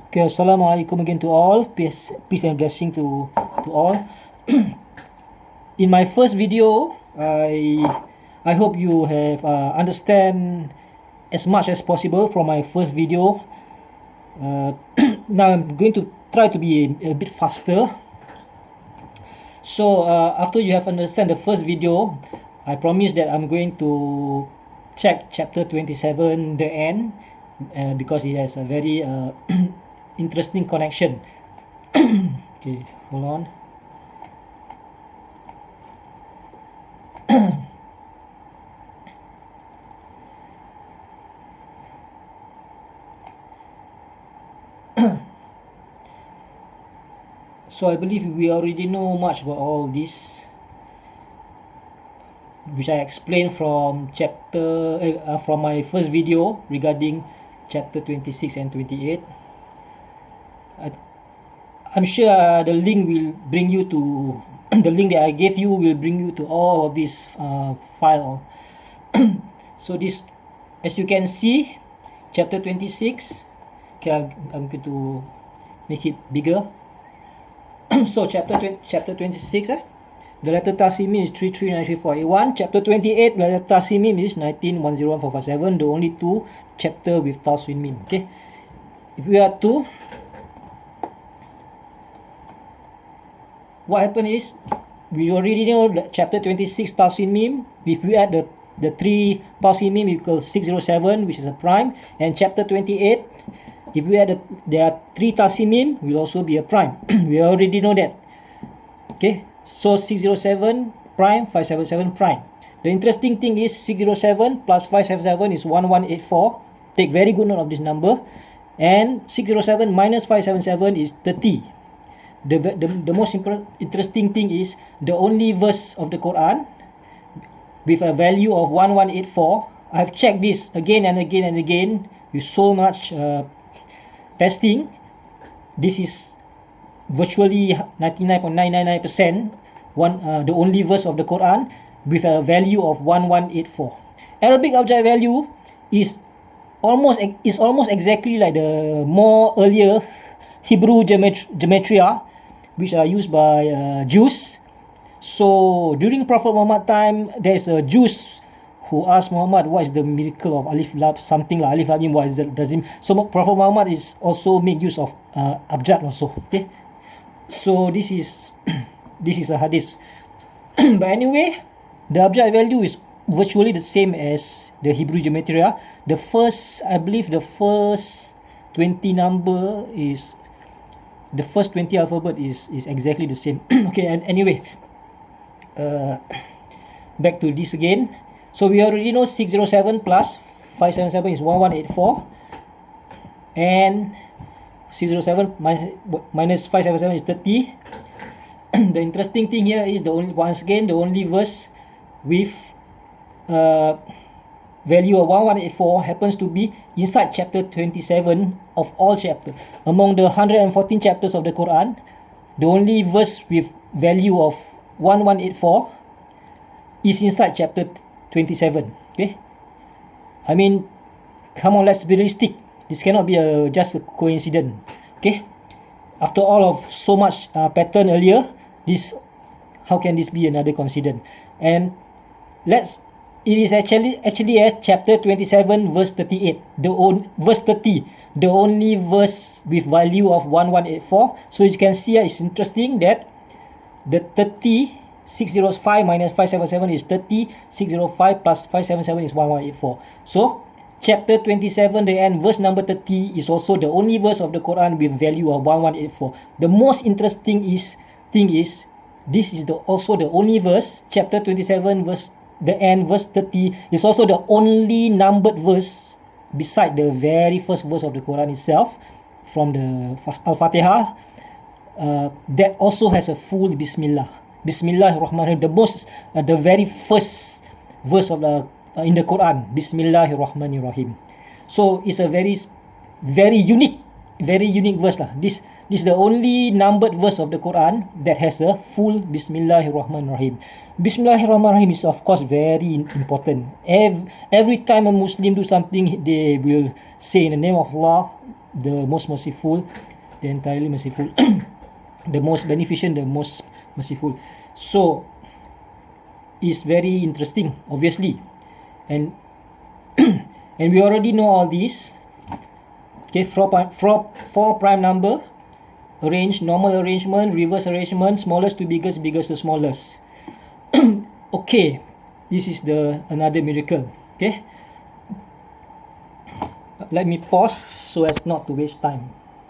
Okay, Assalamualaikum again to all. Peace and blessing to all. In my first video, I hope you have understand as much as possible from my first video. Now I'm going to try to be a bit faster. So after you have understand the first video, I promise that I'm going to check chapter 27, the end, because it has a very interesting connection. Okay, hold on. So I believe we already know much about all this, which I explained from from my first video regarding chapter 26 and 28. I'm sure the link will bring you to the link that I gave you will bring you to all of this file. So this, as you can see, chapter 26. Okay, I'm going to make it bigger. So chapter 26, the letter Tasimim is 3393481. Chapter 28, the letter Tasimim is 19101457. The only two chapter with Tasimim. Okay, if we are to, what happened is, we already know that chapter 26 Tasimim. If we add the three Tasimim equals 607, which is a prime, and chapter 28, if we add there are three Tasimim, will also be a prime. We already know that. Okay, so 607 prime, 577 prime. The interesting thing is 607 plus 577 is 1184. Take very good note of this number. And 607 minus 577 is 30. The most interesting thing is the only verse of the Quran with a value of 1184. I've checked this again and again and again with so much testing. This is virtually 99.999% the only verse of the Quran with a value of 1184. Arabic abjad value is almost exactly like the more earlier Hebrew gematria, which are used by Jews. So during Prophet Muhammad time, there's a Jews who asked Muhammad, what is the miracle of Alif Lam, something like Alif Lam, what is that, does it, so Prophet Muhammad is also made use of abjad also. Okay, so this is a hadith. But anyway, the abjad value is virtually the same as the Hebrew gematria. The first, I believe the first 20 number is, the first 20 alphabet is exactly the same. Okay, and anyway, back to this again. So we already know 607 plus 577 is 1184, and 607 minus 577 is 30. The interesting thing here is the only verse with value of 1184 happens to be inside chapter 27 of all chapters. Among the 114 chapters of the Quran, the only verse with value of 1184 is inside chapter 27. Okay, I mean, come on, let's be realistic. This cannot be just a coincidence. Okay, after all of so much pattern earlier, how can this be another coincidence? And it is actually as chapter 27 verse 38, verse 30, the only verse with value of 1184. So you can see it's interesting that the 605 minus 577 is 30, 605 plus 577 is 1184. So chapter 27, the end, verse number 30 is also the only verse of the Quran with value of 1184. The most interesting thing is this is also the only verse, chapter 27 verse the end, verse 30 is also the only numbered verse beside the very first verse of the Quran itself from the Al-Fatiha that also has a full Bismillah. Bismillahirrahmanirrahim, the very first verse of in the Quran, Bismillahirrahmanirrahim. So it's a very unique verse lah. This is the only numbered verse of the Quran that has a full Bismillahirrahmanirrahim. Bismillahirrahmanirrahim is of course very important. Every time a Muslim do something, they will say in the name of Allah, the most merciful, the entirely merciful, the most beneficent, the most merciful. So it's very interesting, obviously, and and we already know all this. Okay, four prime number, arrange normal arrangement, reverse arrangement, smallest to biggest, biggest to smallest. Okay, this is the another miracle. Okay, let me pause so as not to waste time.